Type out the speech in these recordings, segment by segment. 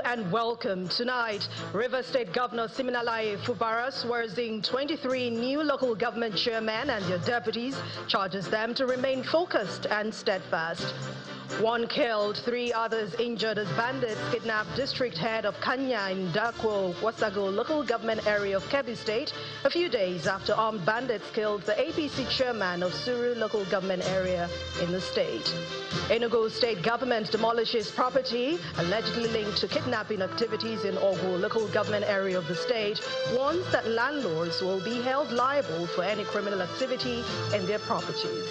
and welcome. Tonight, River State Governor Siminalayi Fubara swears in 23 new local government chairmen and their deputies, charges them to remain focused and steadfast. One killed, 3 others injured as bandits kidnapped district head of Kanya in Dakwo, Wasago local government area of Abia State a few days after armed bandits killed the APC chairman of Syria local government area in the state. Imo State government demolishes property allegedly linked to kidnapping activities in Ogu local government area of the state, warns that landlords will be held liable for any criminal activity in their properties.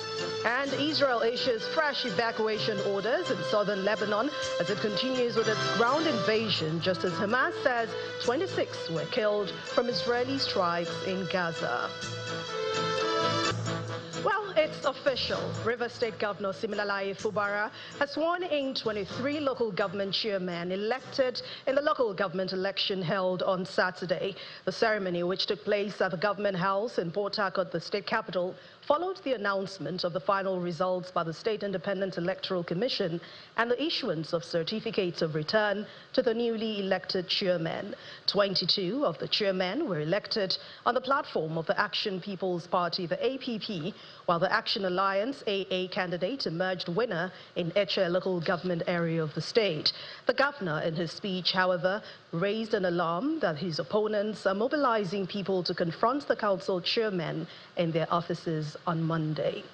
And Israel issues fresh evacuation orders in southern Lebanon as it continues with its ground invasion, just as Hamas says 26 were killed from Israeli strikes in Gaza. Well, it's official. River State Governor Siminalayi Fubara has sworn in 23 local government chairmen elected in the local government election held on Saturday. The ceremony, which took place at the Government House in Port Harcourt, the state capital, followed the announcement of the final results by the State Independent Electoral Commission and the issuance of certificates of return to the newly elected chairmen. 22 of the chairmen were elected on the platform of the Action People's Party, the APP, while the Action Alliance AA candidate emerged winner in Eche local government area of the state. The governor, in his speech, however, raised an alarm that his opponents are mobilizing people to confront the council chairmen in their offices on Monday.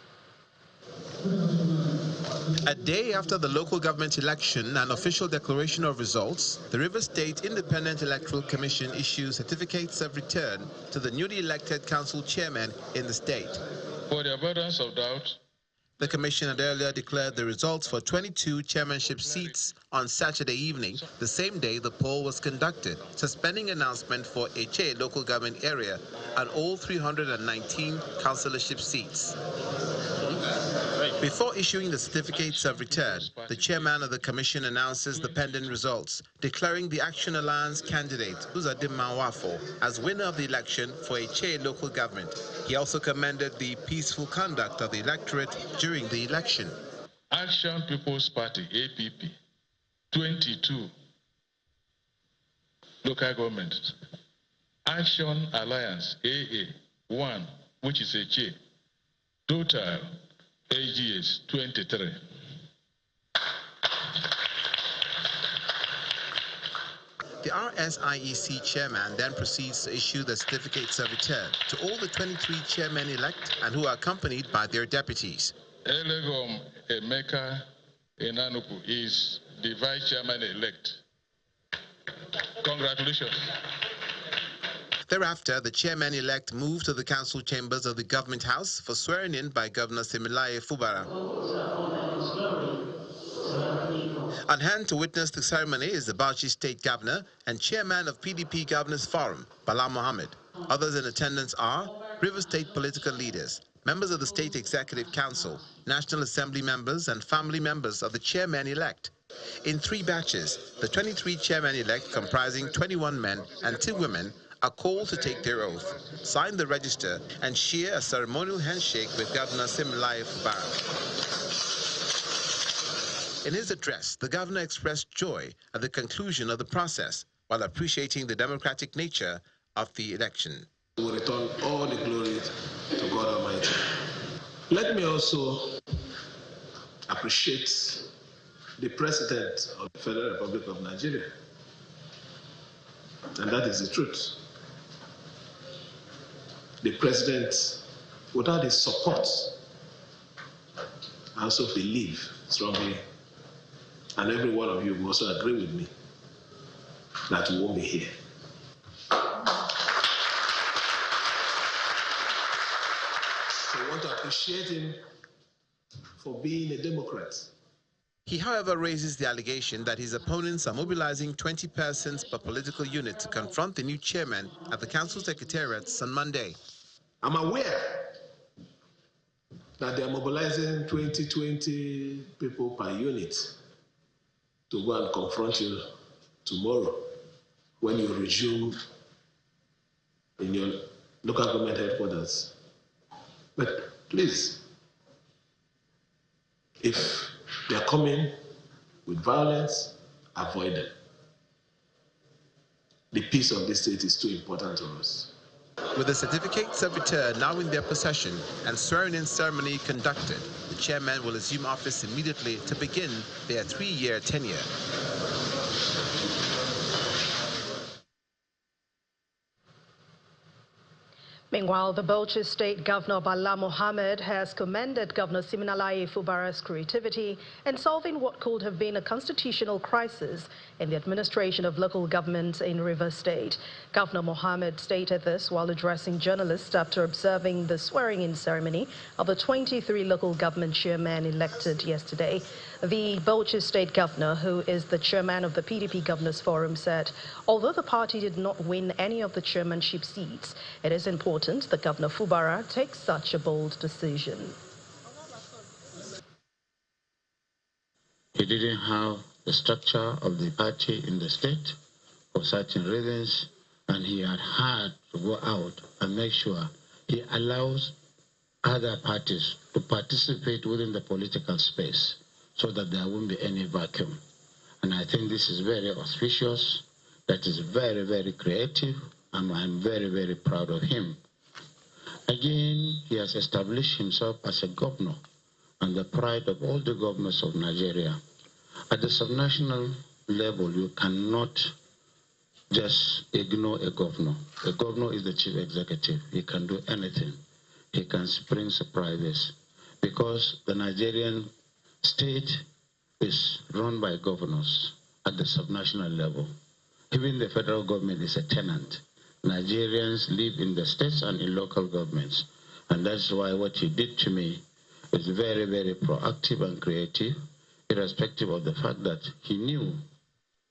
A day after the local government election and official declaration of results, the River State Independent Electoral Commission issued certificates of return to the newly elected council chairmen in the state. For the avoidance of doubt, the commission had earlier declared the results for 22 chairmanship seats on Saturday evening, the same day the poll was conducted, suspending announcement for Eche local government area and all 319 councillorship seats. Before issuing the certificates of return, the chairman of the commission announces the pending results, declaring the Action Alliance candidate, Uzadin Mawafo, as winner of the election for Eche local government. He also commended the peaceful conduct of the electorate during the election. Action People's Party, APP, 22 local governments. Action Alliance, AA, 1, which is Eche. Total AGS, 23. The RSIEC chairman then proceeds to issue the certificates of return to all the 23 chairmen elect and who are accompanied by their deputies. Elegom Emeka Enanupu is the vice chairman elect. Congratulations. Thereafter, the chairman-elect moved to the council chambers of the Government House for swearing in by Governor Siminalayi Fubara. On hand to witness the ceremony is the Abia State Governor and chairman of PDP Governors Forum, Bala Muhammad. Others in attendance are River State political leaders, members of the State Executive Council, National Assembly members and family members of the chairman-elect. In 3 batches, the 23 chairmen-elect comprising 21 men and 2 women are called to take their oath, sign the register, and share a ceremonial handshake with Governor Siminalayi Fubara. In his address, the governor expressed joy at the conclusion of the process while appreciating the democratic nature of the election. We return all the glory to God Almighty. Let me also appreciate the President of the Federal Republic of Nigeria, and that is the truth. The President, without his support, I also believe strongly, and every one of you will also agree with me, that we won't be here. So I want to appreciate him for being a Democrat. He, however, raises the allegation that his opponents are mobilizing 20 persons per political unit to confront the new chairman at the council secretariats on Monday. I'm aware that they are mobilizing 20 people per unit to go and confront you tomorrow when you resume in your local government headquarters. But please, if they are coming with violence, avoid them. the peace of the state is too important to us. With the certificates of return now in their possession and swearing-in ceremony conducted, the chairman will assume office immediately to begin their 3-year tenure. Meanwhile, the Bauchi State Governor Bala Muhammad has commended Governor Siminalayi Fubara's creativity in solving what could have been a constitutional crisis in the administration of local government in River State. Governor Muhammad stated this while addressing journalists after observing the swearing-in ceremony of the 23 local government chairmen elected yesterday. The Bauchi State Governor, who is the chairman of the PDP Governors Forum, said, although the party did not win any of the chairmanship seats, it is important that Governor Fubara takes such a bold decision. He didn't have the structure of the party in the state for certain reasons, and he had to go out and make sure he allows other parties to participate within the political space so that there won't be any vacuum. And I think this is very auspicious, that is very, very creative, and I'm very, very proud of him. Again, he has established himself as a governor and the pride of all the governors of Nigeria. At the subnational level, you cannot just ignore a governor. A governor is the chief executive. He can do anything. He can spring surprises because the Nigerian state is run by governors at the subnational level. Even the federal government is a tenant. Nigerians live in the states and in local governments. And that's why what he did to me is very, very proactive and creative, irrespective of the fact that he knew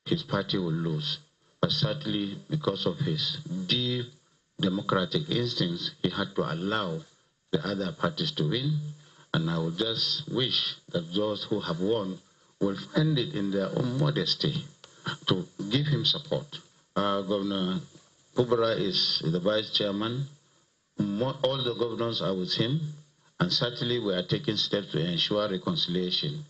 his party would lose. But certainly, because of his deep democratic instincts, he had to allow the other parties to win. And I would just wish that those who have won will find it in their own modesty to give him support. Governor Fubara is the vice chairman. All the governors are with him, and certainly we are taking steps to ensure reconciliation.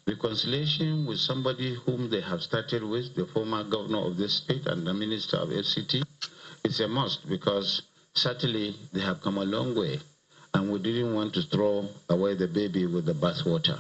Reconciliation with somebody whom they have started with, the former governor of this state and the minister of FCT, is a must because certainly they have come a long way, and we didn't want to throw away the baby with the bathwater.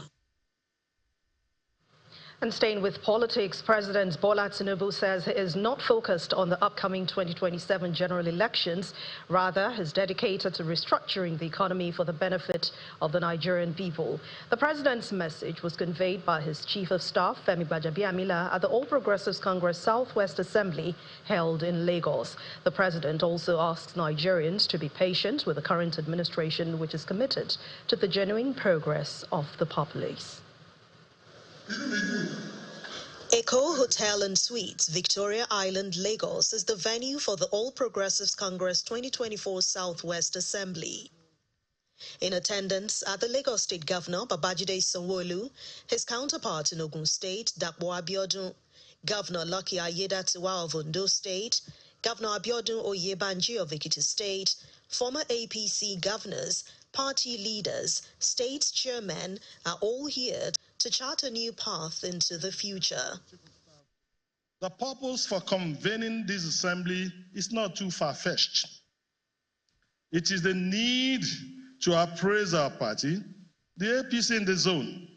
And staying with politics, President Bola Tinubu says he is not focused on the upcoming 2027 general elections. Rather, he's dedicated to restructuring the economy for the benefit of the Nigerian people. The president's message was conveyed by his chief of staff, Femi Gbajabiamila, at the All Progressives Congress Southwest Assembly held in Lagos. The president also asks Nigerians to be patient with the current administration, which is committed to the genuine progress of the populace. Echo Hotel and Suites, Victoria Island, Lagos, is the venue for the All Progressives Congress 2024 Southwest Assembly. In attendance are the Lagos State Governor, Babajide Sanwo-Olu, his counterpart in Ogun State, Dapo Abiodun, Governor Lucky Ayedatiwa of Ondo State, Governor Abiodun Oyebanji of Ekiti State, former APC governors, party leaders, state chairmen are all here to chart a new path into the future. The purpose for convening this assembly is not too far-fetched. It is the need to appraise our party, the APC in the zone,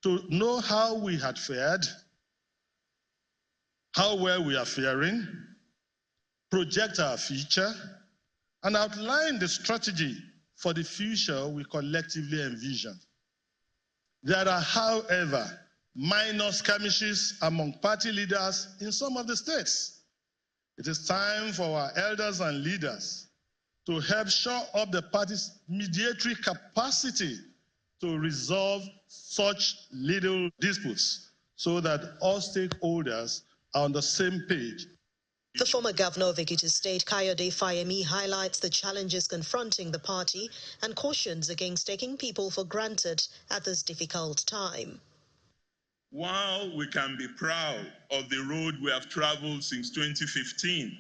to know how we had fared, how well we are faring, project our future, and outline the strategy for the future we collectively envision. There are, however, minor skirmishes among party leaders in some of the states. It is time for our elders and leaders to help shore up the party's mediatory capacity to resolve such little disputes so that all stakeholders are on the same page. The former governor of Ekiti State, Kayode Fayemi, highlights the challenges confronting the party and cautions against taking people for granted at this difficult time. While we can be proud of the road we have traveled since 2015,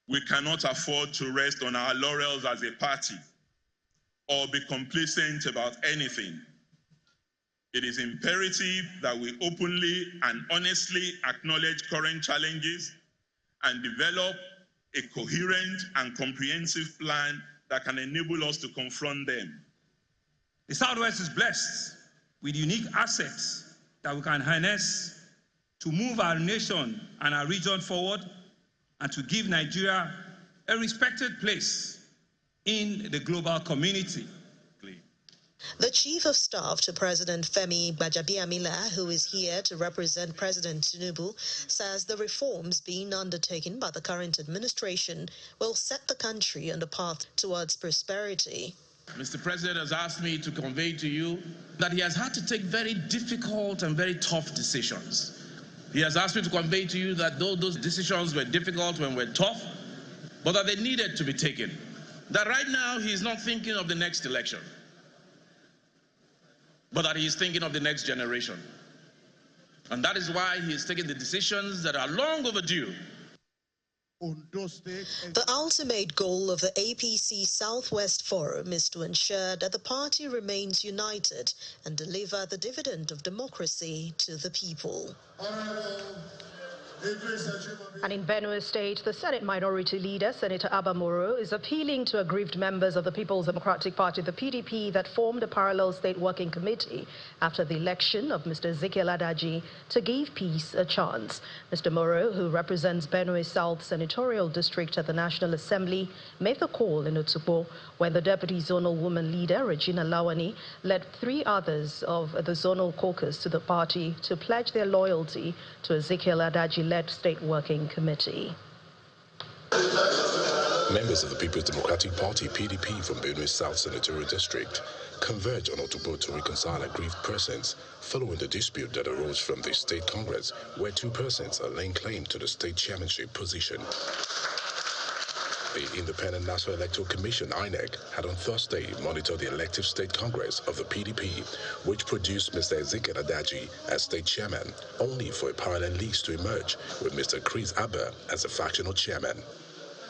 we cannot afford to rest on our laurels as a party or be complacent about anything. It is imperative that we openly and honestly acknowledge current challenges and develop a coherent and comprehensive plan that can enable us to confront them. The Southwest is blessed with unique assets that we can harness to move our nation and our region forward and to give Nigeria a respected place in the global community. The Chief of Staff to President Femi Gbajabiamila, who is here to represent President Tinubu, says the reforms being undertaken by the current administration will set the country on the path towards prosperity. Mr. President has asked me to convey to you that he has had to take very difficult and very tough decisions. He has asked me to convey to you that though those decisions were difficult when were tough, but that they needed to be taken. That right now he is not thinking of the next election, but that he is thinking of the next generation. And that is why he is taking the decisions that are long overdue. The ultimate goal of the APC Southwest Forum is to ensure that the party remains united and deliver the dividend of democracy to the people. And in Benue State, the Senate Minority Leader, Senator Abba Moro, is appealing to aggrieved members of the People's Democratic Party, the PDP, that formed a parallel state working committee after the election of Mr. Ezekiel Adaji to give peace a chance. Mr. Moro, who represents Benue South Senatorial District at the National Assembly, made the call in Otukpo when the Deputy Zonal Woman Leader, Regina Lawani, led 3 others of the Zonal Caucus to the party to pledge their loyalty to Ezekiel Adaji-led State Working Committee. Members of the People's Democratic Party, PDP, from Benue South Senatorial District converged on Otukpo to reconcile aggrieved persons following the dispute that arose from the State Congress, where 2 persons are laying claim to the state chairmanship position. The Independent National Electoral Commission, INEC, had on Thursday monitored the elective State Congress of the PDP, which produced Mr. Ezekiel Adaji as state chairman, only for a parallel list to emerge with Mr. Chris Abba as a factional chairman.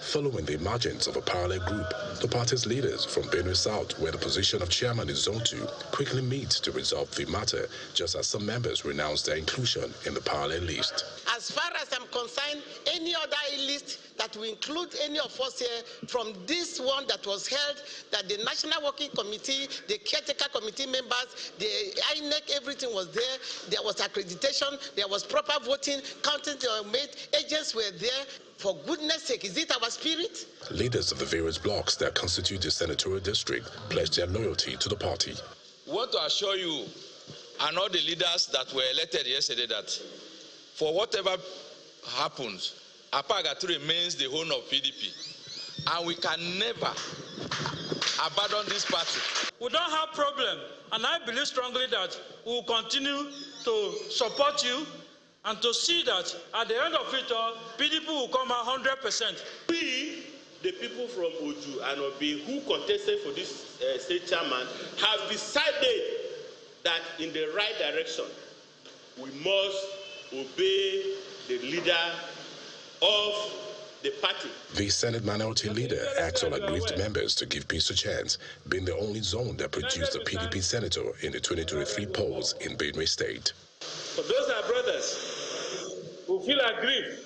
Following the emergence of a parallel group, the party's leaders from Benue South, where the position of chairman is Zone 2, quickly meet to resolve the matter, just as some members renounced their inclusion in the parallel list. As far as I'm concerned, any other list that will include any of us here from this one that was held, that the National Working Committee, the caretaker committee members, the INEC, everything was there. There was accreditation, there was proper voting, counting were made, agents were there. For goodness sake, is it our spirit? Leaders of the various blocks that constitute the senatorial district pledged their loyalty to the party. We want to assure you and all the leaders that were elected yesterday that for whatever happens, Apagatu remains the home of PDP. And we can never abandon this party. We don't have problem, and I believe strongly that we will continue to support you and to see that at the end of it all, PDP will come out 100%. We, the people from Oju and Obi who contested for this state chairman, have decided that in the right direction, we must obey the leader of the party. The Senate Minority Leader asked all aggrieved members to give peace a chance, being the only zone that produced a PDP senator in the 2023 polls in Benue State. For those are brothers who feel aggrieved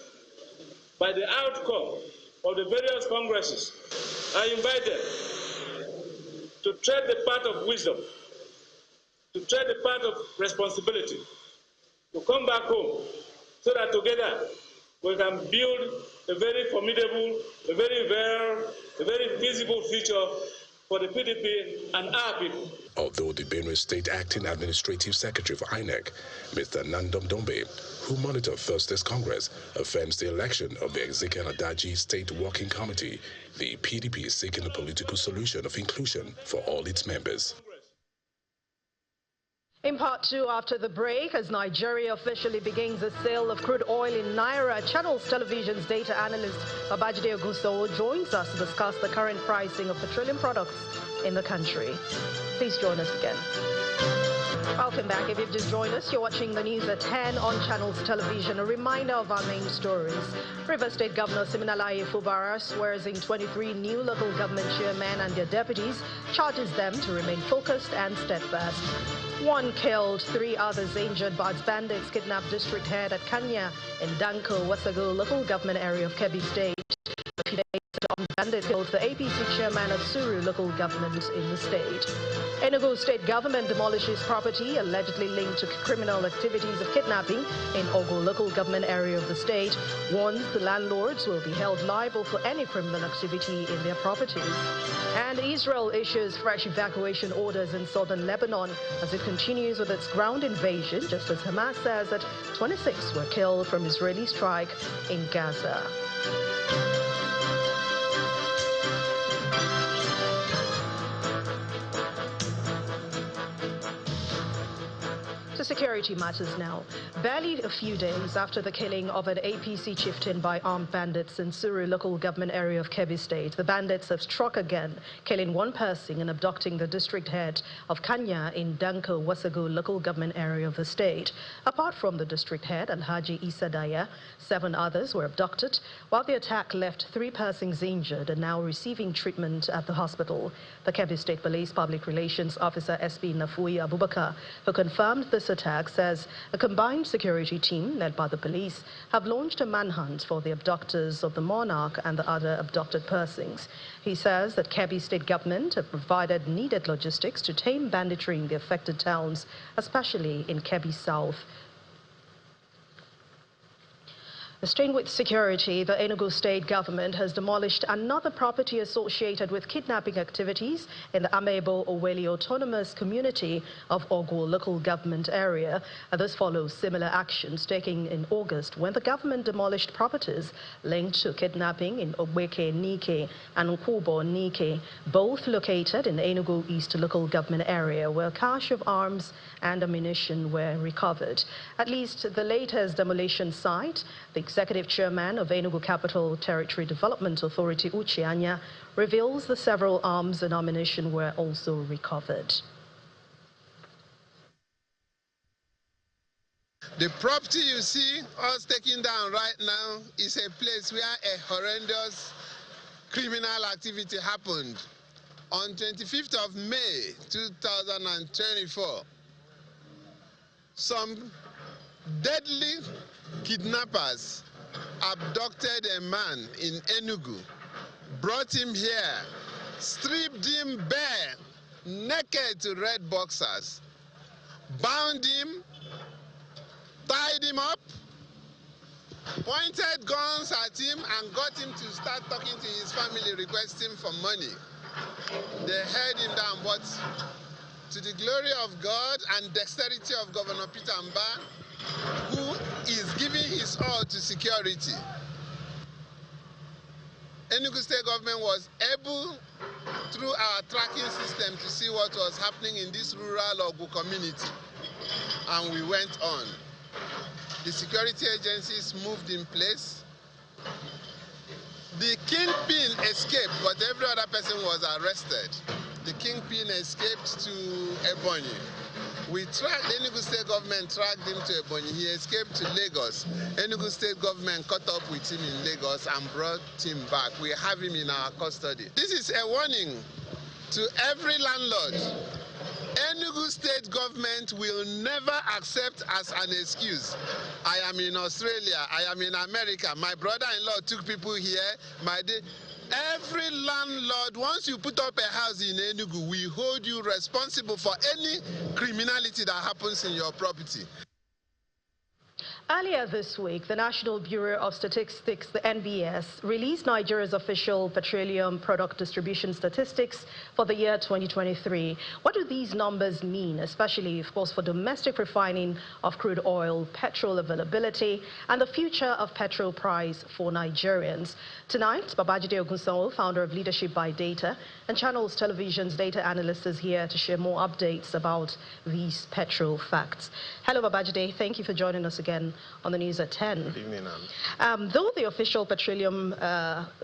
by the outcome of the various congresses, I invite them to tread the path of wisdom, to tread the path of responsibility, to come back home so that together we can build a very formidable, a very visible future for the PDP and our people. Although the Benue State Acting Administrative Secretary for INEC, Mr. Nandom Dombe, who monitored Thursday's Congress, affirms the election of the Ezekiel Adaji State Working Committee, the PDP is seeking a political solution of inclusion for all its members. In part 2, after the break, as Nigeria officially begins the sale of crude oil in Naira, Channels Television's data analyst Babajide Ogunsowo joins us to discuss the current pricing of petroleum products in the country. Please join us again. Welcome back. If you've just joined us, you're watching the news at 10 on Channels Television. A reminder of our main stories. River State Governor Siminalayi Fubara swears in 23 new local government chairmen and their deputies, charges them to remain focused and steadfast. 1 killed, 3 others injured by bandits kidnapped district head at Kanya in Danko, Wasago local government area of Kebbi State. A few days on bandit killed the APC chairman of Syria local government in the state. Enugu State government demolishes property allegedly linked to criminal activities of kidnapping in Ogo local government area of the state, warns the landlords will be held liable for any criminal activity in their properties. And Israel issues fresh evacuation orders in southern Lebanon as it continues with its ground invasion, just as Hamas says that 26 were killed from Israeli strike in Gaza. To security matters now. Barely a few days after the killing of an APC chieftain by armed bandits in Syria local government area of Kebbi State, the bandits have struck again, killing 1 person and abducting the district head of Kanya in Danko, Wasago local government area of the state. Apart from the district head, Alhaji Isa Daya, 7 others were abducted, while the attack left 3 persons injured and now receiving treatment at the hospital. The Kebbi State Police Public Relations Officer SP Nafui Abubakar, who confirmed this attack, says a combined security team led by the police have launched a manhunt for the abductors of the monarch and the other abducted persons. He says that Kebbi State government have provided needed logistics to tame banditry in the affected towns, especially in Kebbi South. Staying with security, the Enugu State government has demolished another property associated with kidnapping activities in the Amebo Oweli Autonomous Community of Ogo local government area. This follows similar actions taken in August when the government demolished properties linked to kidnapping in Obweke Nike and Nkubo Nike, both located in the Enugu East local government area, where cache of arms and ammunition were recovered. At least the latest demolition site, the executive chairman of Enugu Capital Territory Development Authority, Kanya, reveals the several arms and ammunition were also recovered. The property you see us taking down right now is a place where a horrendous criminal activity happened. On 25th of May 2024, some deadly kidnappers abducted a man in Enugu, brought him here, stripped him bare, naked to red boxers, bound him, tied him up, pointed guns at him and got him to start talking to his family, requesting for money. They held him down, but to the glory of God and dexterity of Governor Peter Mba, who is giving his all to security, Enugu State government was able, through our tracking system, to see what was happening in this rural Ogu community. And we went on. The security agencies moved in place. The kingpin escaped, but every other person was arrested. The kingpin escaped to Ebonyi. The Enugu State government tracked him to Ebonyi. He escaped to Lagos. Enugu State government caught up with him in Lagos and brought him back. We have him in our custody. This is a warning to every landlord. Enugu State government will never accept as an excuse. I am in Australia, I am in America, my brother-in-law took people here, every landlord, once you put up a house in Enugu, we hold you responsible for any criminality that happens in your property. Earlier this week, the National Bureau of Statistics, the NBS, released Nigeria's official petroleum product distribution statistics for the year 2023. What do these numbers mean, especially, of course, for domestic refining of crude oil, petrol availability, and the future of petrol price for Nigerians? Tonight, Babajide Ogunsanwo, founder of Leadership by Data, and Channels Television's data analyst, is here to share more updates about these petrol facts. Hello, Babajide. Thank you for joining us again on the news at 10. Good evening, though the official petroleum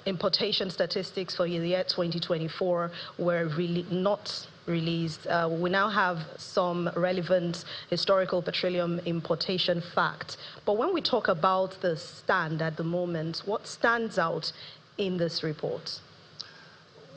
importation statistics for the year 2024 were really not released, we now have some relevant historical petroleum importation facts. But when we talk about the stand at the moment, what stands out in this report?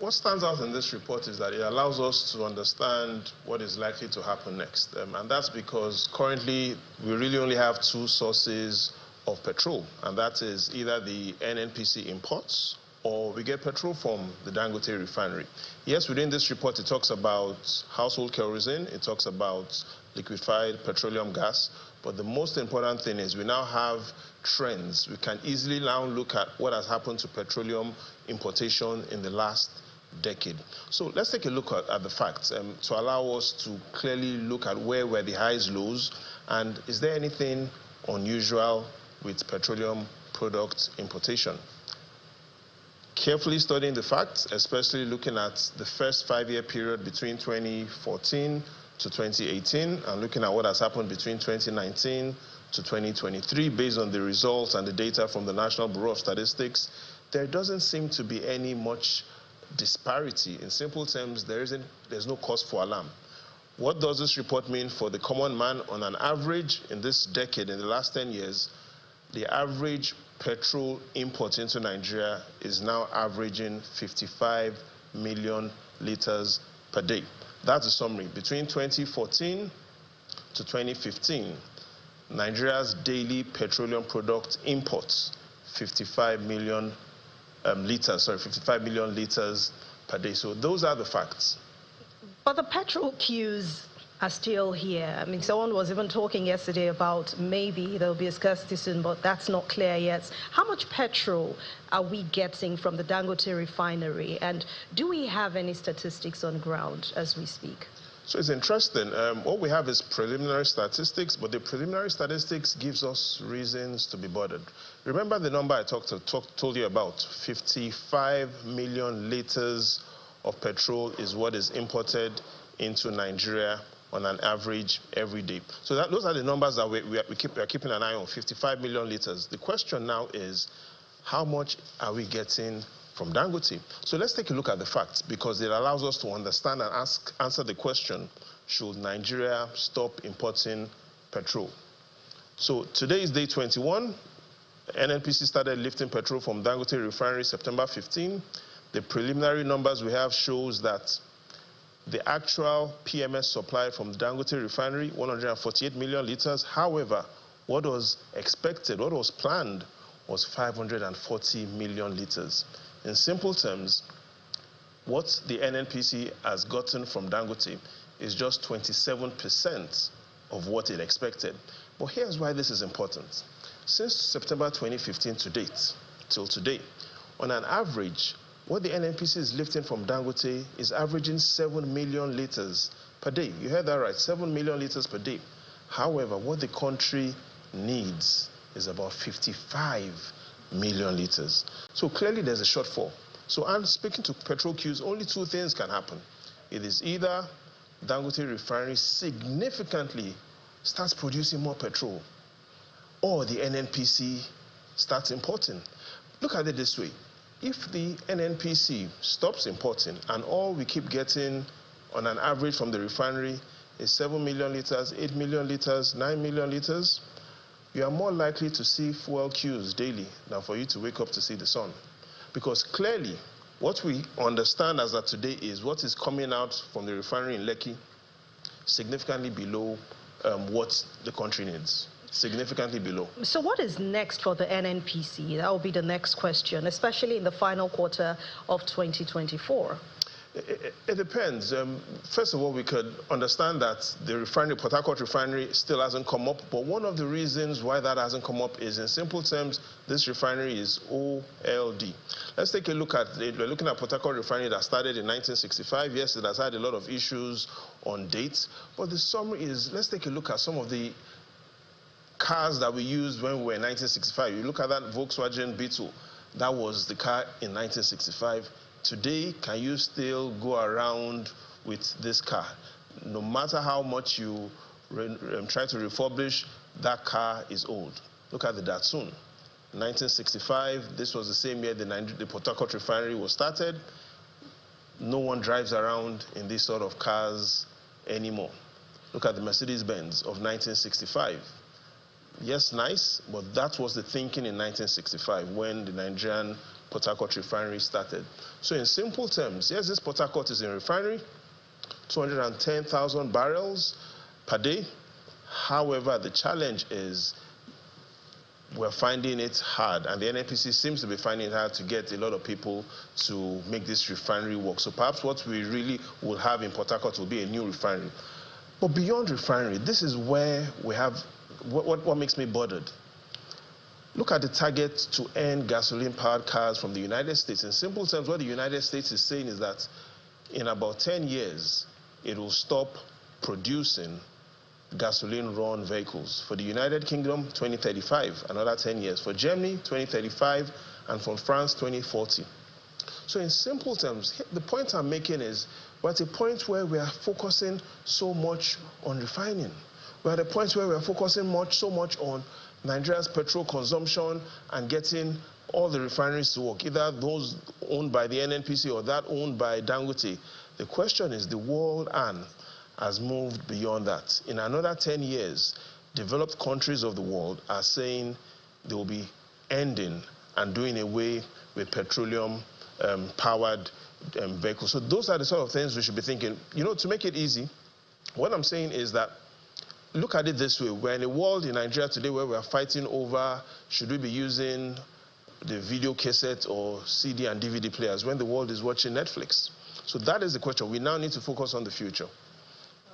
What stands out in this report is that it allows us to understand what is likely to happen next. And that's because currently we really only have two sources of petrol, and that is either the NNPC imports or we get petrol from the Dangote refinery. Yes, within this report it talks about household kerosene, it talks about liquefied petroleum gas, but the most important thing is we now have trends. We can easily now look at what has happened to petroleum importation in the last decade. So let's take a look at the facts to allow us to clearly look at where were the highs, lows, and is there anything unusual with petroleum product importation. Carefully studying the facts, especially looking at the first 5-year period between 2014 to 2018 and looking at what has happened between 2019 to 2023 based on the results and the data from the National Bureau of Statistics, there doesn't seem to be any much disparity. In simple terms, there's no cause for alarm. What does this report mean for the common man? On an average, in this decade, in the last 10 years, the average petrol import into Nigeria is now averaging 55 million liters per day. That's a summary. Between 2014 to 2015, Nigeria's daily petroleum product imports 55 million liters per day. So those are the facts. But the petrol queues are still here. I mean, someone was even talking yesterday about maybe there'll be a scarcity soon, but that's not clear yet. How much petrol are we getting from the Dangote refinery? And do we have any statistics on ground as we speak? So it's interesting. What we have is preliminary statistics, but the preliminary statistics gives us reasons to be bothered. Remember the number I told you about, 55 million liters of petrol is what is imported into Nigeria on an average every day. So those are the numbers that we are keeping an eye on, 55 million liters. The question now is, how much are we getting from Dangote? So let's take a look at the facts, because it allows us to understand and answer the question, should Nigeria stop importing petrol? So today is day 21. NNPC started lifting petrol from Dangote refinery September 15. The preliminary numbers we have shows that the actual PMS supply from Dangote refinery, 148 million liters. However, what was expected, what was planned, was 540 million liters. In simple terms, what the NNPC has gotten from Dangote is just 27% of what it expected. But here's why this is important. Since September 2015 to date, till today, on an average, what the NNPC is lifting from Dangote is averaging 7 million liters per day. You heard that right, 7 million liters per day. However, what the country needs is about 55 million liters. So clearly there's a shortfall. So I'm speaking to petrol queues, only two things can happen. It is either Dangote refinery significantly starts producing more petrol, or the NNPC starts importing. Look at it this way. If the NNPC stops importing and all we keep getting on an average from the refinery is 7 million liters, 8 million liters, 9 million liters, you are more likely to see fuel queues daily than for you to wake up to see the sun. Because clearly, what we understand as of today is what is coming out from the refinery in Lekki significantly below what the country needs. Significantly below. So what is next for the NNPC? That will be the next question, especially in the final quarter of 2024. It depends. First of all, we could understand that the refinery, Port Harcourt refinery, still hasn't come up. But one of the reasons why that hasn't come up is, in simple terms, this refinery is OLD. Let's take a look at it. We're looking at Port Harcourt refinery that started in 1965. Yes, it has had a lot of issues on dates. But the summary is, let's take a look at some of the cars that we used when we were in 1965. You look at that Volkswagen Beetle. That was the car in 1965. Today, can you still go around with this car? No matter how much you try to refurbish, that car is old. Look at the Datsun. 1965, this was the same year the Port Harcourt refinery was started. no one drives around in these sort of cars anymore. Look at the Mercedes-Benz of 1965. Yes, nice, but that was the thinking in 1965 when the Nigerian Port Harcourt refinery started. So in simple terms, yes, this Port Harcourt is a refinery, 210,000 barrels per day. However, the challenge is we're finding it hard, and the NNPC seems to be finding it hard to get a lot of people to make this refinery work. So perhaps what we really will have in Port Harcourt will be a new refinery. But beyond refinery, this is where we have what makes me bothered. Look at the target to end gasoline-powered cars from the United States. In simple terms, what the United States is saying is that in about 10 years, it will stop producing gasoline-run vehicles. For the United Kingdom, 2035, another 10 years. For Germany, 2035, and for France, 2040. So in simple terms, the point I'm making is we're at a point where we are focusing so much on refining. We're at a point where we are focusing so much on Nigeria's petrol consumption and getting all the refineries to work, either those owned by the NNPC or that owned by Dangote. The question is, the world has moved beyond that. In another 10 years, developed countries of the world are saying they will be ending and doing away with petroleum-powered vehicles. So those are the sort of things we should be thinking. You know, to make it easy, what I'm saying is that look at it this way. We're in a world in Nigeria today where we are fighting over should we be using the video cassette or CD and DVD players when the world is watching Netflix. So that is the question. We now need to focus on the future.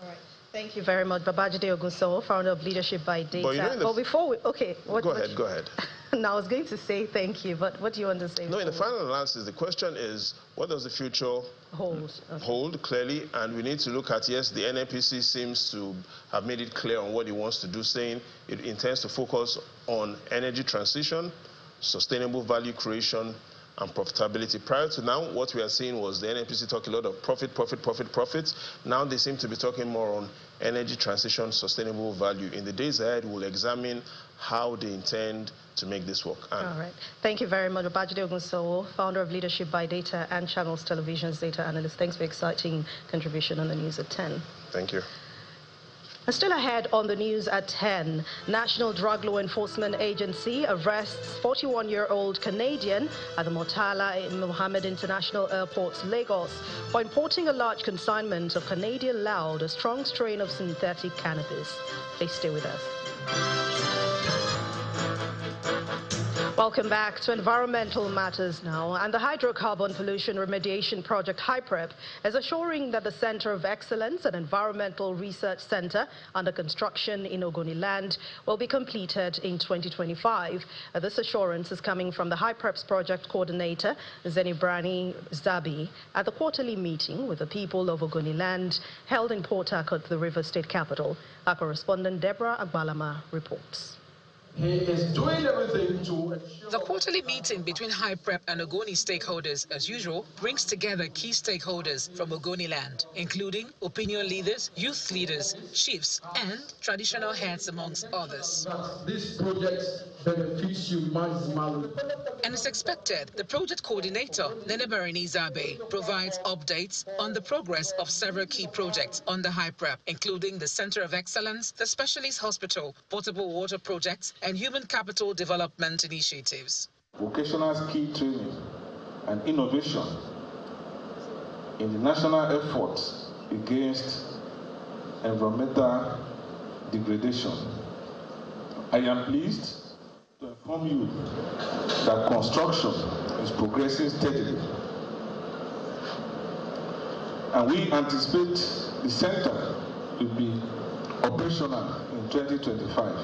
All right. Thank you very much. Babajide Ogunsowo, founder of Leadership by Data. But before we, okay. Go ahead. No, I was going to say thank you, but what do you want to say? No, in the final analysis, the question is, what does the future hold clearly? And we need to look at, yes, the NNPC seems to have made it clear on what it wants to do, saying it intends to focus on energy transition, sustainable value creation, and profitability. Prior to now, what we are seeing was the NNPC talk a lot of profits. Now they seem to be talking more on energy transition, sustainable value. In the days ahead, we'll examine how they intend to make this work. All right. Thank you very much. Babajide Ogunsowo, founder of Leadership by Data and Channels Television's data analyst. Thanks for exciting contribution on the news at 10. Thank you. And still ahead on the news at 10, National Drug Law Enforcement Agency arrests 41-year-old Canadian at the Bala Muhammad International Airport, Lagos, for importing a large consignment of Canadian loud, a strong strain of synthetic cannabis. Please stay with us. Welcome back to Environmental Matters now. And the Hydrocarbon Pollution Remediation Project, HYPREP, is assuring that the Center of Excellence and Environmental Research Center under construction in Ogoniland will be completed in 2025. This assurance is coming from the HYPREP's project coordinator, Zenibrani Zabi, at the quarterly meeting with the people of Ogoniland held in Port Harcourt, the River State capital. Our correspondent Deborah Agbalama reports. He is doing everything to ensure... The quarterly meeting between HYPREP and Ogoni stakeholders, as usual, brings together key stakeholders from Ogoniland, including opinion leaders, youth leaders, chiefs, and traditional heads, amongst others. This project benefits you maximally. And it's expected the project coordinator, Zenibrani Zabi, provides updates on the progress of several key projects under HYPREP, including the Center of Excellence, the Specialist Hospital, Portable Water Projects, and Human Capital Development Initiatives. Vocational skill training and innovation in the national effort against environmental degradation. I am pleased to inform you that construction is progressing steadily, and we anticipate the center to be operational in 2025.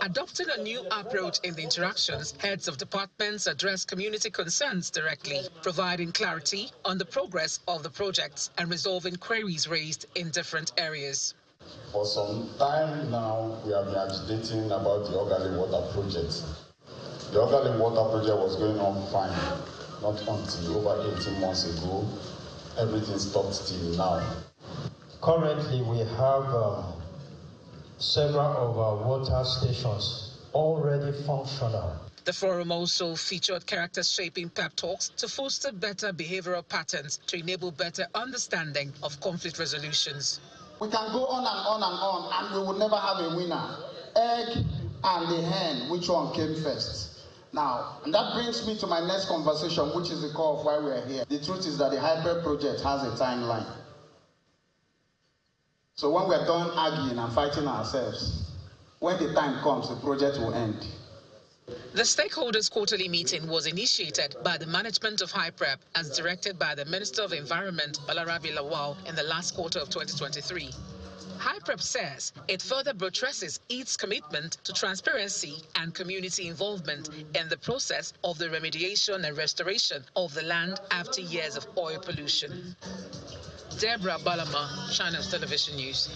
Adopting a new approach in the interactions, heads of departments address community concerns directly, providing clarity on the progress of the projects and resolving queries raised in different areas. For some time now, we have been agitating about the Ogali Water Project. The Ogali Water Project was going on fine, not until over 18 months ago. Everything stopped till now. Currently, we have several of our water stations already functional. The forum also featured character-shaping pep talks to foster better behavioral patterns to enable better understanding of conflict resolutions. We can go on and on and on, and we will never have a winner. Egg and the hen, which one came first? Now, and that brings me to my next conversation, which is the core of why we are here. The truth is that the Hyper project has a timeline. So when we're done arguing and fighting ourselves, when the time comes, the project will end. The stakeholders' quarterly meeting was initiated by the management of HyPrep as directed by the Minister of Environment, Bala Muhammad, in the last quarter of 2023. HyPrep says it further buttresses its commitment to transparency and community involvement in the process of the remediation and restoration of the land after years of oil pollution. Deborah Balama, Channels Television News.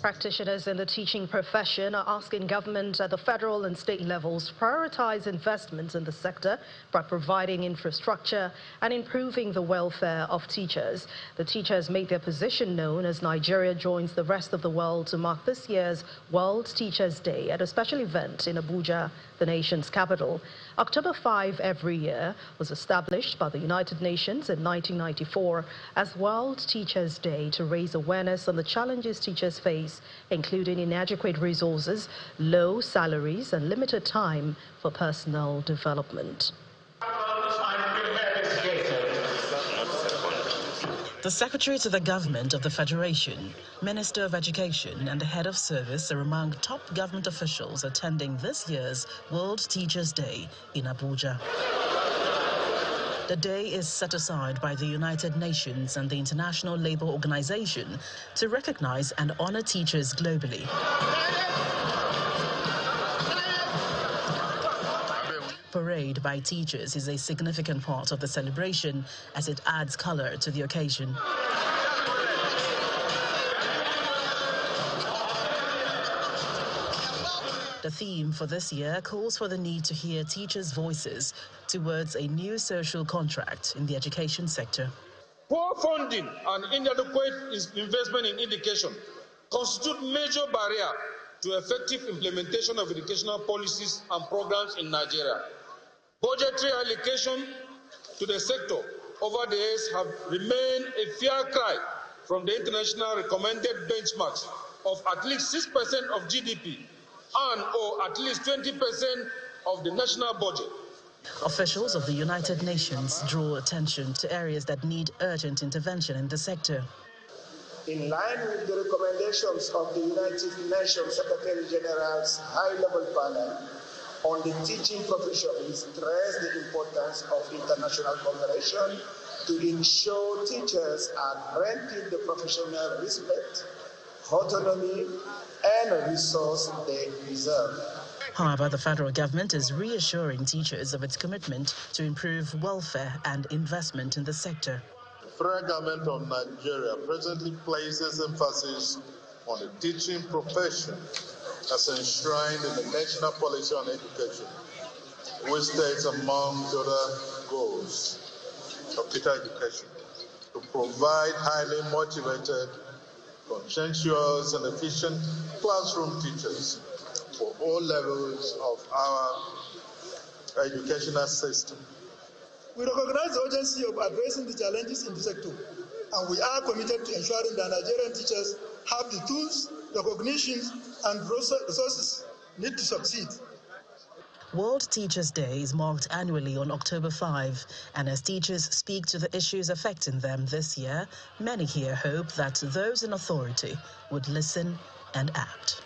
Practitioners in the teaching profession are asking government at the federal and state levels to prioritize investments in the sector by providing infrastructure and improving the welfare of teachers. The teachers made their position known as Nigeria joins the rest of the world to mark this year's World Teachers' Day at a special event in Abuja, the nation's capital. October 5 every year was established by the United Nations in 1994 as World Teachers' Day to raise awareness on the challenges teachers face, including inadequate resources, low salaries, and limited time for personal development. The Secretary to the Government of the Federation, Minister of Education, and the Head of Service are among top government officials attending this year's World Teachers' Day in Abuja. The day is set aside by the United Nations and the International Labour Organization to recognize and honor teachers globally. Parade by teachers is a significant part of the celebration as it adds color to the occasion. The theme for this year calls for the need to hear teachers' voices towards a new social contract in the education sector. Poor funding and inadequate investment in education constitute major barrier to effective implementation of educational policies and programs in Nigeria. Budgetary allocation to the sector over the years have remained a fair cry from the international recommended benchmarks of at least 6% of GDP and/or at least 20% of the national budget. Officials of the United Nations draw attention to areas that need urgent intervention in the sector. In line with the recommendations of the United Nations Secretary General's high-level panel on the teaching profession, we stress the importance of international cooperation to ensure teachers are granted the professional respect, autonomy, and resource they deserve. However, the federal government is reassuring teachers of its commitment to improve welfare and investment in the sector. The federal government of Nigeria presently places emphasis on the teaching profession as enshrined in the National Policy on Education, which states among the other goals of teacher education to provide highly motivated, conscientious, and efficient classroom teachers for all levels of our educational system. We recognize the urgency of addressing the challenges in the sector, and we are committed to ensuring that Nigerian teachers have the tools, recognition, and resources needed to succeed. World Teachers' Day is marked annually on October 5, and as teachers speak to the issues affecting them this year, many here hope that those in authority would listen and act.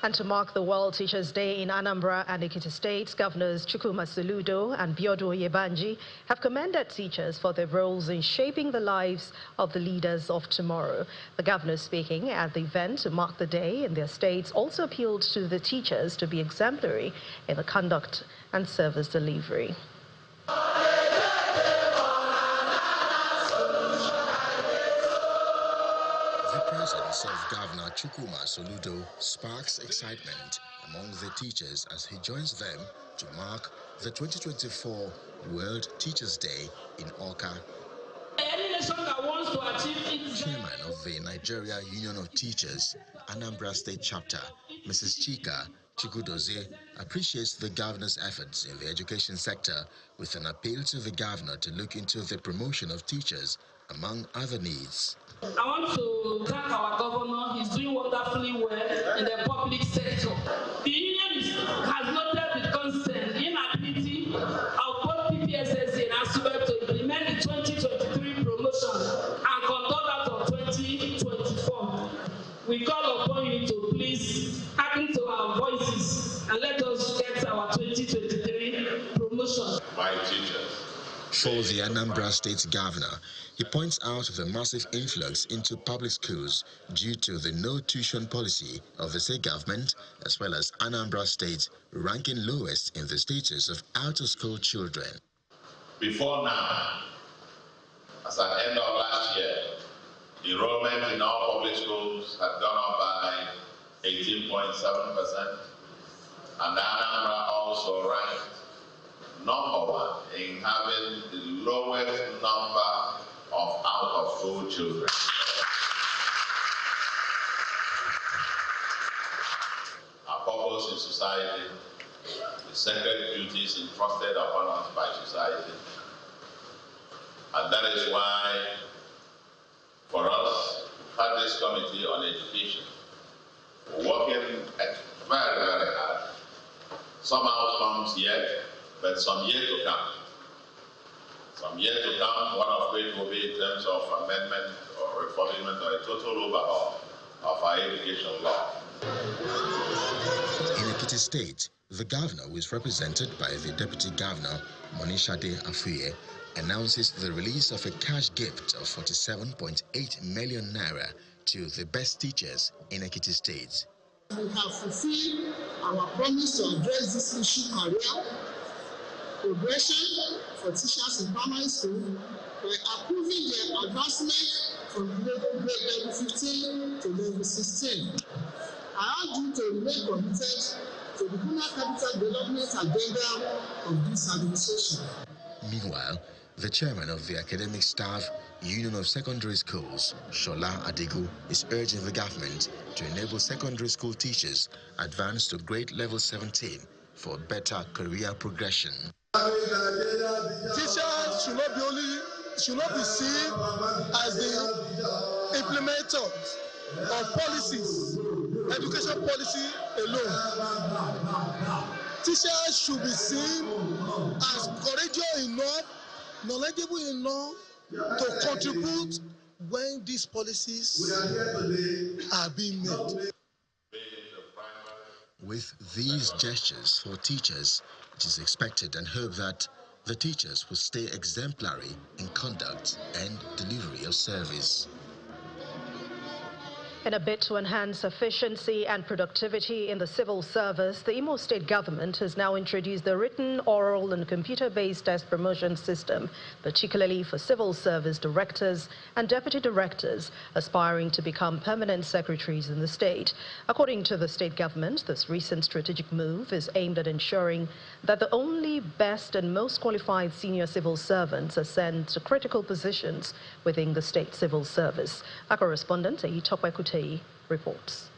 And to mark the World Teachers' Day in Anambra and Ekiti States, Governors Chukwuma Soludo and Biodo Yebanji have commended teachers for their roles in shaping the lives of the leaders of tomorrow. The governors speaking at the event to mark the day in their states also appealed to the teachers to be exemplary in the conduct and service delivery. The presence of Governor Chukwuma Soludo sparks excitement among the teachers as he joins them to mark the 2024 World Teachers' Day in Awka. Chairman of the Nigeria Union of Teachers, Anambra State Chapter, Mrs. Chika Chigudozie appreciates the governor's efforts in the education sector with an appeal to the governor to look into the promotion of teachers, among other needs. I want to thank our governor. He's doing wonderfully well in the public sector. The union has noted the constant inability of both PPSSA and ASUBEP to implement the 2023 promotion and conduct that of 2024. We call upon you to please hearken to our voices and let us get our 2023 promotion. My teachers. For the Anambra State governor, he points out the massive influx into public schools due to the no tuition policy of the state government, as well as Anambra State ranking lowest in the status of out-of-school children. Before now, as at the end of last year, enrollment in all public schools had gone up by 18.7%, and Anambra also ranked number one in having the lowest number of out-of-school children. Our purpose in society, the sacred duties entrusted upon us by society, and that is why, for us, we had this committee on education, working very, very hard. Some outcomes yet, but some yet to come. Some yet to come, one of which will be in terms of amendment or reformation or a total overhaul of our education law. In Ekiti State, the governor, who is represented by the deputy governor, Monishade Afuye, announces the release of a cash gift of 47.8 million naira to the best teachers in Ekiti State. We have fulfilled our promise to address this issue career progression for teachers in primary school by approving their advancement from grade level 15 to level 16. I urge you to remain committed to the human capital development agenda of this administration. Meanwhile, the chairman of the Academic Staff Union of Secondary Schools, Shola Adigu, is urging the government to enable secondary school teachers advance to grade level 17 for better career progression. Teachers should not be seen as the implementers of policies, education policy alone. Teachers should be seen as courageous enough, knowledgeable enough to contribute when these policies are being made. With these gestures for teachers, it is expected and hoped that the teachers will stay exemplary in conduct and delivery of service. In a bid to enhance efficiency and productivity in the civil service, the Imo State government has now introduced the written, oral and computer-based test promotion system, particularly for civil service directors and deputy directors aspiring to become permanent secretaries in the state. According to the state government, this recent strategic move is aimed at ensuring that the only best and most qualified senior civil servants are sent to critical positions within the state civil service. Our correspondent, Ayitokwe Kutei, reports.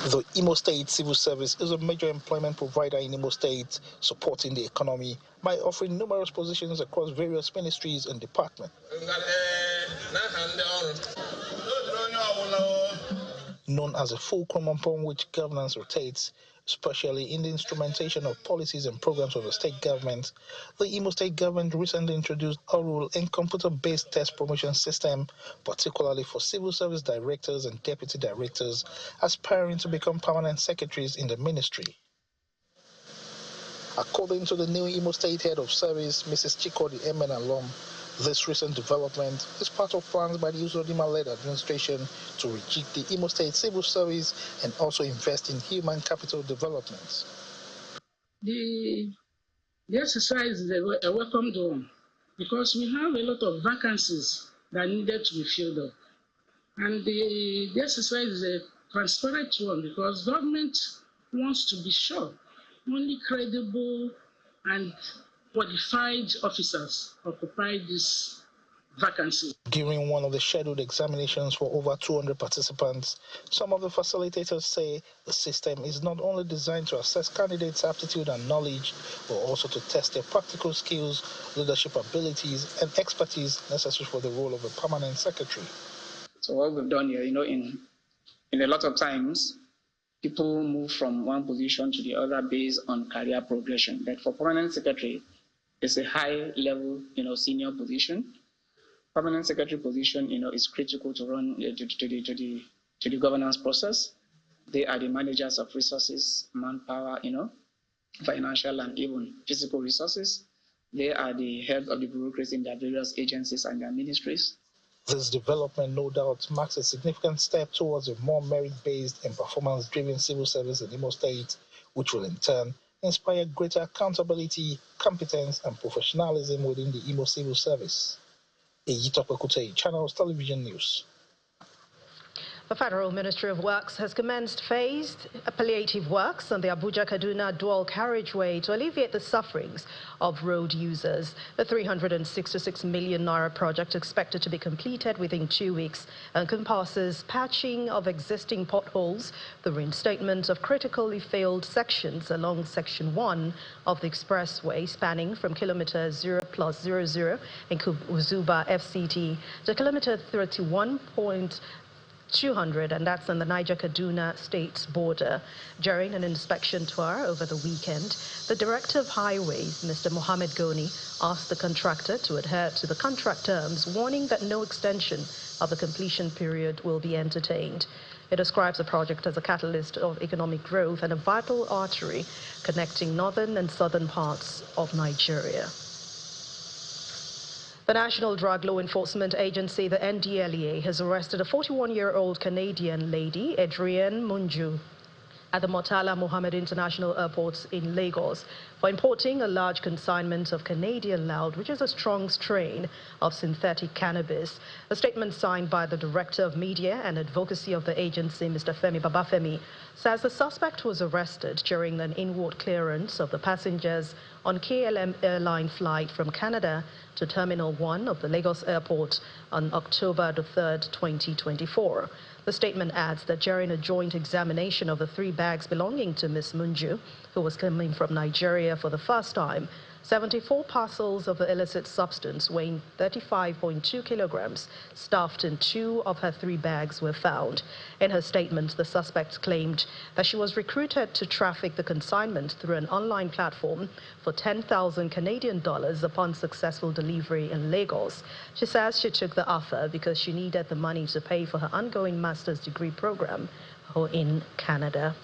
The Imo State Civil Service is a major employment provider in Imo State, supporting the economy by offering numerous positions across various ministries and departments. Known as a fulcrum upon which governance rotates, especially in the instrumentation of policies and programs of the state government, the Imo State government recently introduced a rule and computer-based test promotion system, particularly for civil service directors and deputy directors aspiring to become permanent secretaries in the ministry. According to the new Imo State Head of Service, Mrs. Chikodi Emenalom, this recent development is part of plans by the Uzodinma-led administration to rejig the Imo State Civil Service and also invest in human capital development. The exercise is a welcome one because we have a lot of vacancies that needed to be filled up. And the exercise is a transparent one because government wants to be sure only credible and qualified officers occupy these vacancy. During one of the scheduled examinations for over 200 participants, some of the facilitators say the system is not only designed to assess candidates' aptitude and knowledge, but also to test their practical skills, leadership abilities, and expertise necessary for the role of a permanent secretary. So what we've done here, in a lot of times, people move from one position to the other based on career progression. But for permanent secretary, it's a high level, senior position. Permanent secretary position, is critical to run to the governance process. They are the managers of resources, manpower, financial and even physical resources. They are the head of the bureaucracy in their various agencies and their ministries. This development, no doubt, marks a significant step towards a more merit-based and performance-driven civil service in Imo State, which will in turn inspire greater accountability, competence, and professionalism within the Imo civil service. Eyitope Kutei, Channels Television News. The Federal Ministry of Works has commenced phased palliative works on the Abuja-Kaduna dual carriageway to alleviate the sufferings of road users. The 366 million naira project, expected to be completed within 2 weeks, encompasses patching of existing potholes, the reinstatement of critically failed sections along Section 1 of the expressway spanning from kilometer 0+00 in Uzuba FCT to kilometer 31.200, and that's on the Niger-Kaduna State's border. During an inspection tour over the weekend, the Director of Highways, Mr. Mohammed Goni, asked the contractor to adhere to the contract terms, warning that no extension of the completion period will be entertained. It describes the project as a catalyst of economic growth and a vital artery connecting northern and southern parts of Nigeria. The National Drug Law Enforcement Agency, the NDLEA, has arrested a 41-year-old Canadian lady, Adrienne Munju, at the Bala Muhammad International Airport in Lagos for importing a large consignment of Canadian loud, which is a strong strain of synthetic cannabis. A statement signed by the Director of Media and Advocacy of the agency, Mr. Femi Babafemi, says the suspect was arrested during an inward clearance of the passengers on KLM airline flight from Canada to Terminal 1 of the Lagos Airport on October the 3rd, 2024. The statement adds that during a joint examination of the 3 bags belonging to Ms. Munju, who was coming from Nigeria for the first time, 74 parcels of the illicit substance weighing 35.2 kilograms stuffed in 2 of her 3 bags were found. In her statement, the suspect claimed that she was recruited to traffic the consignment through an online platform for 10,000 Canadian dollars upon successful delivery in Lagos. She says she took the offer because she needed the money to pay for her ongoing master's degree program in Canada.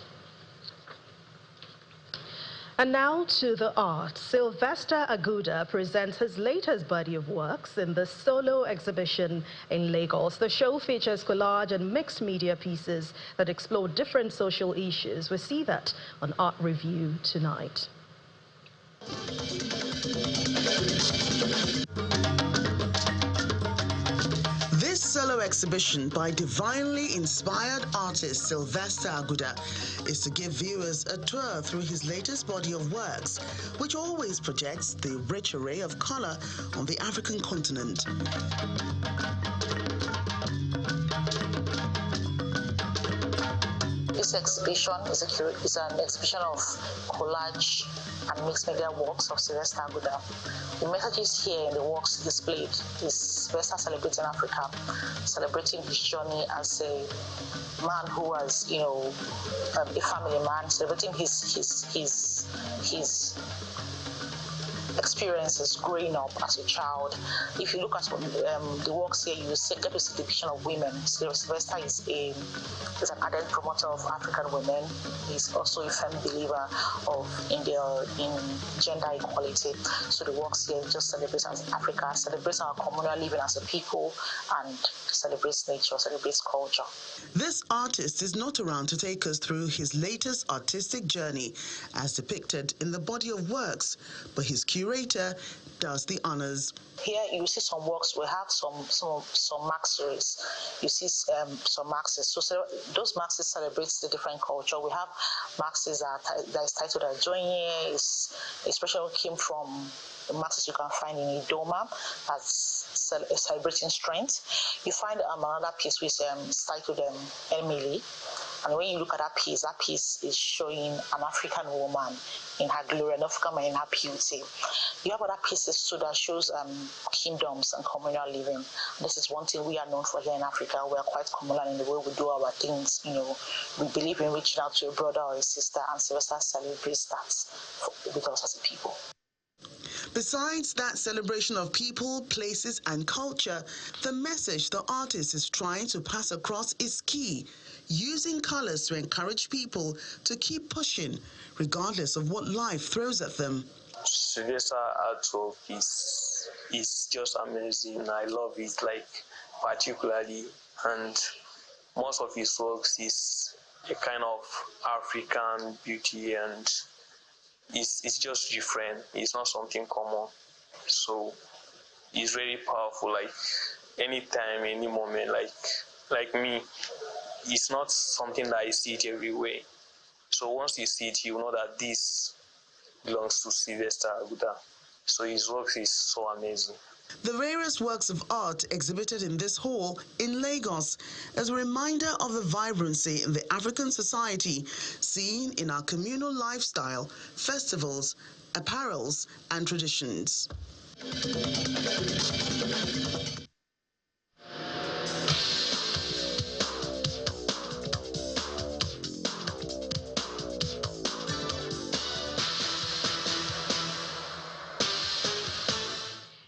And now to the arts. Sylvester Aguda presents his latest body of works in the solo exhibition in Lagos. The show features collage and mixed media pieces that explore different social issues. We see that on Art Review tonight. This solo exhibition by divinely inspired artist Sylvester Aguda is to give viewers a tour through his latest body of works, which always projects the rich array of color on the African continent. This exhibition is an exhibition of collage and mixed media works of Sylvester Aguda. The messages here in the works displayed is Sylvester celebrating Africa, celebrating his journey as a man who was, a family man, celebrating his experiences growing up as a child. If you look at the works here, you get to see the depiction of women. Sylvester is an ardent promoter of African women. He's also a firm believer in gender equality. So the works here just celebrates Africa, celebrates our communal living as a people, and celebrates nature, celebrates culture. This artist is not around to take us through his latest artistic journey as depicted in the body of works, but his curator does the honors. Here you see some works. We have some Marx series. You see some Marxes. So those Marxes celebrates the different culture. We have Marxes that is titled Ajoye. Especially came from the masses you can find in Idoma, that's celebrating strength. You find another piece which is titled Emily. And when you look at that piece is showing an African woman in her glory, an African woman in her beauty. You have other pieces too that shows kingdoms and communal living. And this is one thing we are known for here in Africa. We are quite communal in the way we do our things. You know, we believe in reaching out to a brother or a sister, and Sylvester celebrates that with us as a people. Besides that celebration of people, places, and culture, the message the artist is trying to pass across is key, using colors to encourage people to keep pushing, regardless of what life throws at them. Sylvester artwork is just amazing. I love it, like, particularly, and most of his works is a kind of African beauty, and it's just different. It's not something common. So it's very powerful, like anytime, any moment, like me, it's not something that I see it everywhere. So once you see it, you know that this belongs to Sylvester Aguda. So his work is so amazing. The various works of art exhibited in this hall in Lagos as a reminder of the vibrancy in the African society seen in our communal lifestyle, festivals, apparels, and traditions.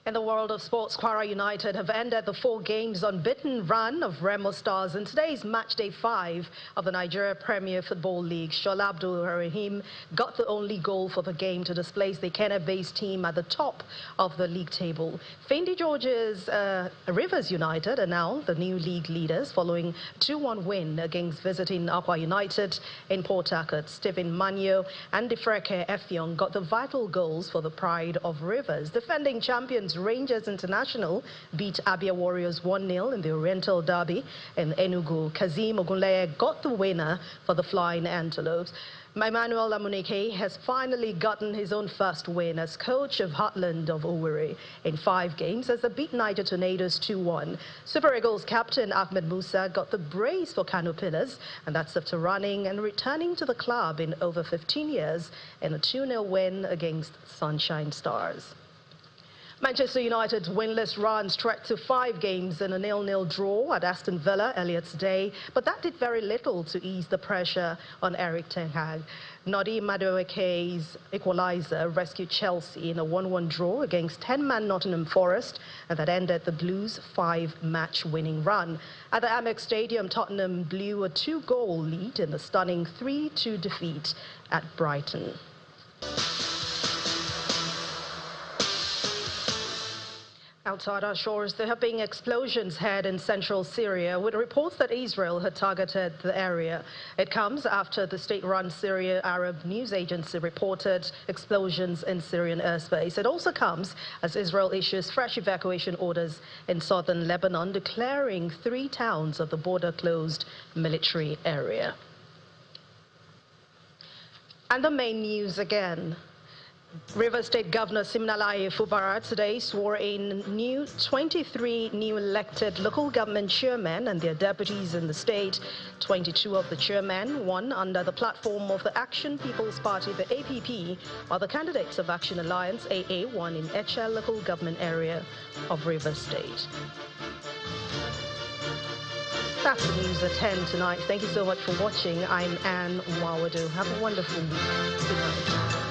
In the world of sports, Kwara United have ended the 4 games unbeaten run of Remo Stars in today's match day 5 of the Nigeria Premier Football League. Shola Abdul Rahim got the only goal for the game to displace the Kenya-based team at the top of the league table. Fendi George's Rivers United are now the new league leaders following a 2-1 win against visiting Akwa United in Port Harcourt. Stephen Manyo and Defreke Effiong got the vital goals for the pride of Rivers. Defending champions Rangers International beat Abia Warriors 1-0 in the Oriental Derby in Enugu. Kazim Ogunleye got the winner for the Flying Antelopes. Emmanuel Amunike has finally gotten his own first win as coach of Heartland of Owerri in 5 games as they beat Niger Tornadoes 2-1. Super Eagles captain Ahmed Musa got the brace for Kano Pillars, and that's after running and returning to the club in over 15 years in a 2-0 win against Sunshine Stars. Manchester United's winless run stretched to 5 games in a 0-0 draw at Aston Villa earlier today, but that did very little to ease the pressure on Eric Ten Hag. Nodi Madueke's equaliser rescued Chelsea in a 1-1 draw against 10-man Nottingham Forest, and that ended the Blues' 5-match winning run. At the Amex Stadium, Tottenham blew a 2-goal lead in the stunning 3-2 defeat at Brighton. Outside our shores, there have been explosions heard in central Syria, with reports that Israel had targeted the area. It comes after the state-run Syria Arab News Agency reported explosions in Syrian airspace. It also comes as Israel issues fresh evacuation orders in southern Lebanon, declaring 3 towns of the border-closed military area. And the main news again. River State Governor Siminalayi Fubara today swore in 23 new elected local government chairmen and their deputies in the state. 22 of the chairmen won under the platform of the Action People's Party, the APP, while the candidates of Action Alliance, AA, won in Echel local government area of River State. That's the news at 10 tonight. Thank you so much for watching. I'm Anne Wawadu. Have a wonderful week. Good night.